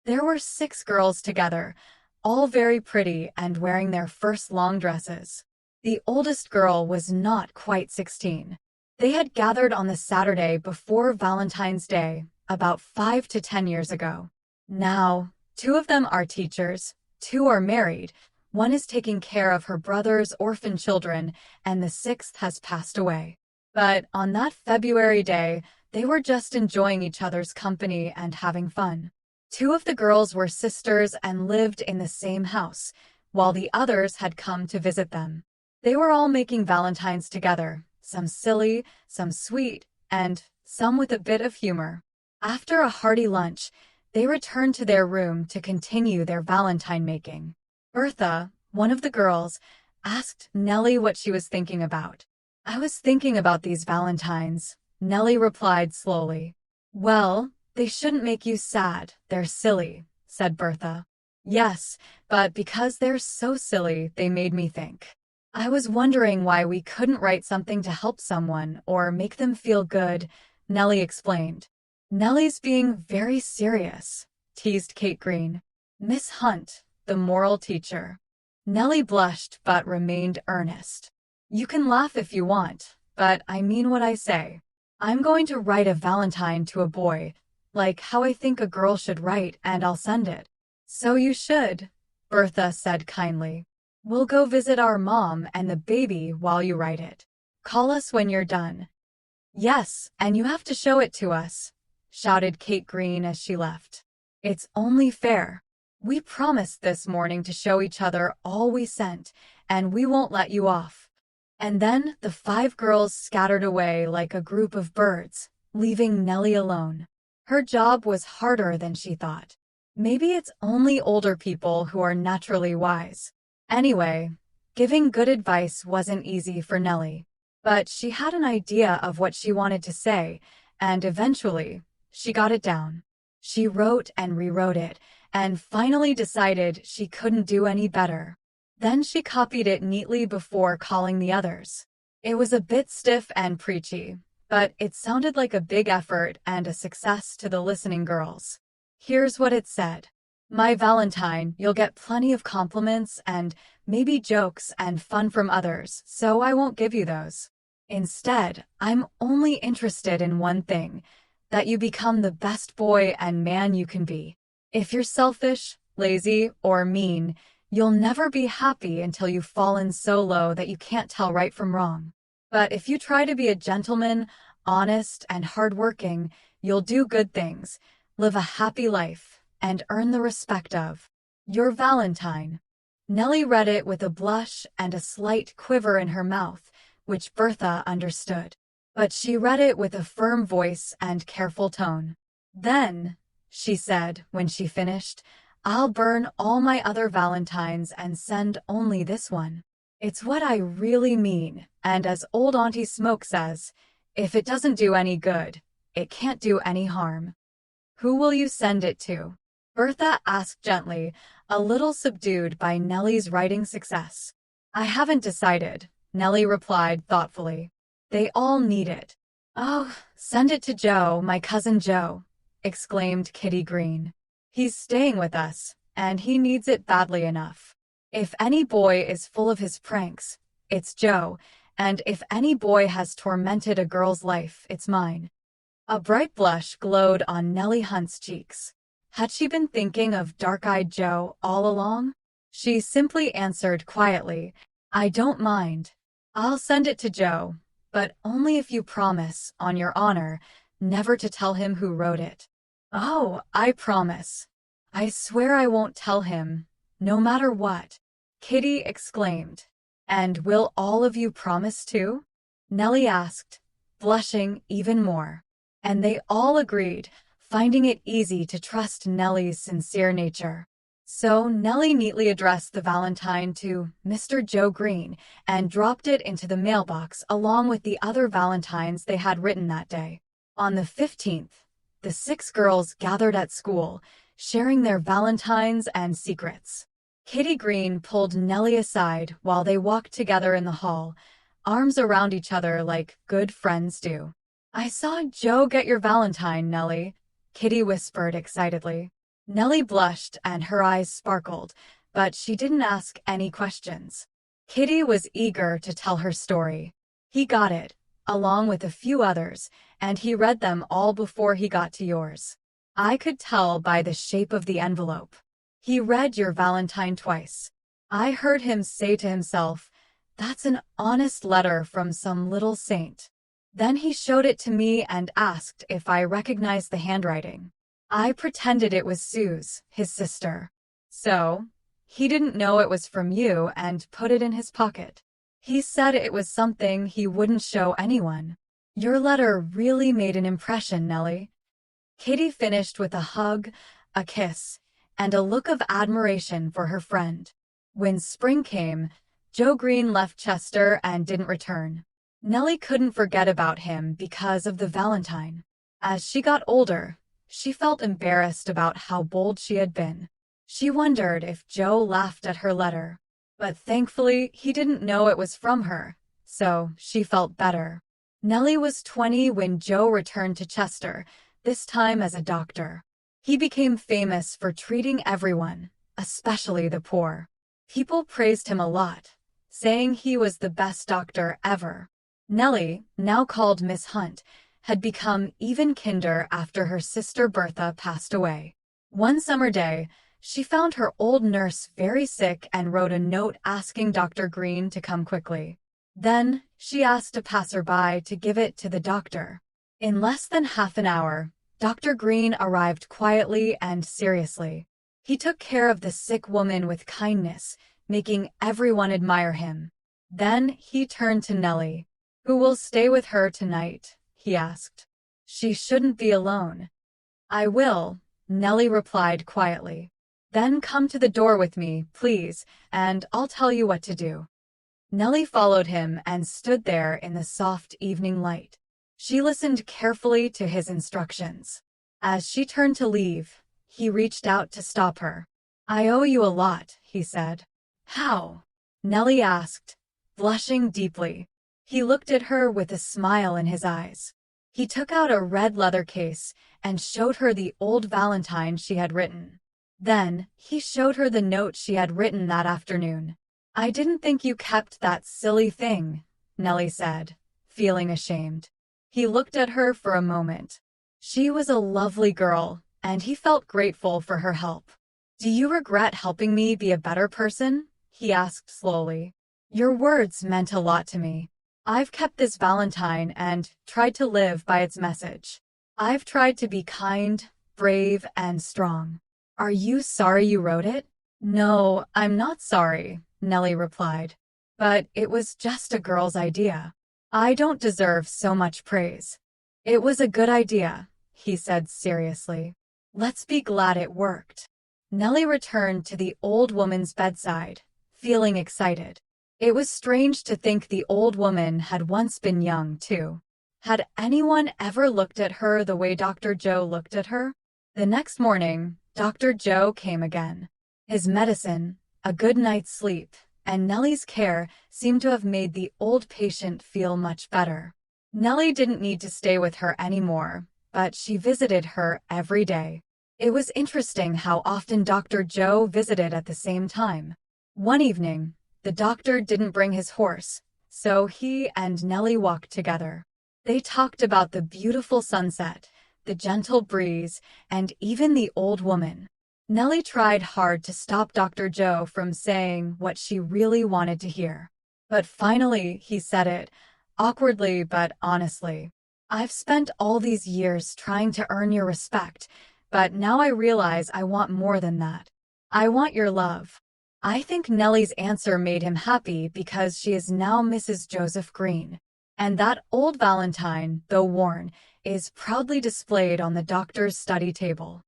There were 6 girls together, all very pretty and wearing their first long dresses. The oldest girl was not quite 16. They had gathered on the Saturday before Valentine's Day, about 5 to 10 years ago. Now, 2 of them are teachers, 2 are married, one is taking care of her brother's orphan children, and the 6th has passed away. But on that February day, they were just enjoying each other's company and having fun. 2 of the girls were sisters and lived in the same house, while the others had come to visit them. They were all making Valentines together, some silly, some sweet, and some with a bit of humor. After a hearty lunch, they returned to their room to continue their Valentine making. Bertha, one of the girls, asked Nelly what she was thinking about. "I was thinking about these Valentines," Nelly replied slowly. "Well, they shouldn't make you sad, they're silly," said Bertha. "Yes, but because they're so silly, they made me think. I was wondering why we couldn't write something to help someone or make them feel good," Nelly explained. "Nelly's being very serious," teased Kate Green. "Miss Hunt, the moral teacher." Nelly blushed but remained earnest. "You can laugh if you want, but I mean what I say. I'm going to write a Valentine to a boy, like how I think a girl should write, and I'll send it." "So you should," Bertha said kindly. "We'll go visit our mom and the baby while you write it. Call us when you're done." "Yes, and you have to show it to us," shouted Kate Green as she left. "It's only fair. We promised this morning to show each other all we sent, and we won't let you off." And then the 5 girls scattered away like a group of birds, leaving Nelly alone. Her job was harder than she thought. Maybe it's only older people who are naturally wise. Anyway, giving good advice wasn't easy for Nelly. But she had an idea of what she wanted to say, and eventually, she got it down. She wrote and rewrote it, and finally decided she couldn't do any better. Then she copied it neatly before calling the others. It was a bit stiff and preachy, but it sounded like a big effort and a success to the listening girls. Here's what it said. "My Valentine, you'll get plenty of compliments and maybe jokes and fun from others, so I won't give you those. Instead, I'm only interested in one thing, that you become the best boy and man you can be. If you're selfish, lazy, or mean, you'll never be happy until you've fallen so low that you can't tell right from wrong. But if you try to be a gentleman, honest, and hardworking, you'll do good things, live a happy life, and earn the respect of your Valentine." Nelly read it with a blush and a slight quiver in her mouth, which Bertha understood. But she read it with a firm voice and careful tone. "Then," she said when she finished, "I'll burn all my other Valentines and send only this one. It's what I really mean, and as old Auntie Smoke says, if it doesn't do any good, it can't do any harm." "Who will you send it to?" Bertha asked gently, a little subdued by Nelly's writing success. "I haven't decided," Nelly replied thoughtfully. "They all need it." "Oh, send it to Joe, my cousin Joe," exclaimed Kitty Green. "He's staying with us, and he needs it badly enough. If any boy is full of his pranks, it's Joe, and if any boy has tormented a girl's life, it's mine." A bright blush glowed on Nelly Hunt's cheeks. Had she been thinking of dark-eyed Joe all along? She simply answered quietly, "I don't mind. I'll send it to Joe, but only if you promise, on your honor, never to tell him who wrote it." "Oh, I promise. I swear I won't tell him, no matter what," Kitty exclaimed. "And will all of you promise too?" Nelly asked, blushing even more. And they all agreed, finding it easy to trust Nelly's sincere nature. So Nelly neatly addressed the Valentine to Mr. Joe Green and dropped it into the mailbox along with the other Valentines they had written that day. On the 15th, the 6 girls gathered at school, sharing their Valentines and secrets. Kitty Green pulled Nelly aside while they walked together in the hall, arms around each other like good friends do. "I saw Joe get your Valentine, Nelly," Kitty whispered excitedly. Nelly blushed and her eyes sparkled, but she didn't ask any questions. Kitty was eager to tell her story. He got it, along with a few others, and he read them all before he got to yours. I could tell by the shape of the envelope. He read your Valentine twice. I heard him say to himself, "That's an honest letter from some little saint." Then he showed it to me and asked if I recognized the handwriting. I pretended it was Sue's, his sister. So, he didn't know it was from you and put it in his pocket. He said it was something he wouldn't show anyone. Your letter really made an impression, Nelly. Kitty finished with a hug, a kiss, and a look of admiration for her friend. When spring came, Joe Green left Chester and didn't return. Nelly couldn't forget about him because of the Valentine. As she got older, she felt embarrassed about how bold she had been. She wondered if Joe laughed at her letter. But thankfully, he didn't know it was from her, so she felt better. Nelly was 20 when Joe returned to Chester, this time as a doctor. He became famous for treating everyone, especially the poor. People praised him a lot, saying he was the best doctor ever. Nelly, now called Miss Hunt, had become even kinder after her sister Bertha passed away. One summer day, she found her old nurse very sick and wrote a note asking Dr. Green to come quickly. Then, she asked a passerby to give it to the doctor. In less than half an hour, Dr. Green arrived quietly and seriously. He took care of the sick woman with kindness, making everyone admire him. Then, he turned to Nelly. "Who will stay with her tonight?" he asked. "She shouldn't be alone." "I will," Nelly replied quietly. "Then come to the door with me, please, and I'll tell you what to do." Nelly followed him and stood there in the soft evening light. She listened carefully to his instructions. As she turned to leave, he reached out to stop her. "I owe you a lot," he said. "How?" Nelly asked, blushing deeply. He looked at her with a smile in his eyes. He took out a red leather case and showed her the old Valentine she had written. Then, he showed her the note she had written that afternoon. "I didn't think you kept that silly thing," Nelly said, feeling ashamed. He looked at her for a moment. She was a lovely girl, and he felt grateful for her help. "Do you regret helping me be a better person?" he asked slowly. "Your words meant a lot to me. I've kept this Valentine and tried to live by its message. I've tried to be kind, brave, and strong. Are you sorry you wrote it?" "No, I'm not sorry," Nelly replied. "But it was just a girl's idea. I don't deserve so much praise." "It was a good idea," he said seriously. "Let's be glad it worked." Nelly returned to the old woman's bedside, feeling excited. It was strange to think the old woman had once been young, too. Had anyone ever looked at her the way Dr. Joe looked at her? The next morning, Dr. Joe came again. His medicine, a good night's sleep, and Nelly's care seemed to have made the old patient feel much better. Nelly didn't need to stay with her anymore, but she visited her every day. It was interesting how often Dr. Joe visited at the same time. One evening, the doctor didn't bring his horse, so he and Nelly walked together. They talked about the beautiful sunset, the gentle breeze, and even the old woman. Nelly tried hard to stop Dr. Joe from saying what she really wanted to hear. But finally, he said it, awkwardly but honestly. "I've spent all these years trying to earn your respect, but now I realize I want more than that. I want your love." I think Nelly's answer made him happy because she is now Mrs. Joseph Green. And that old Valentine, though worn, is proudly displayed on the doctor's study table.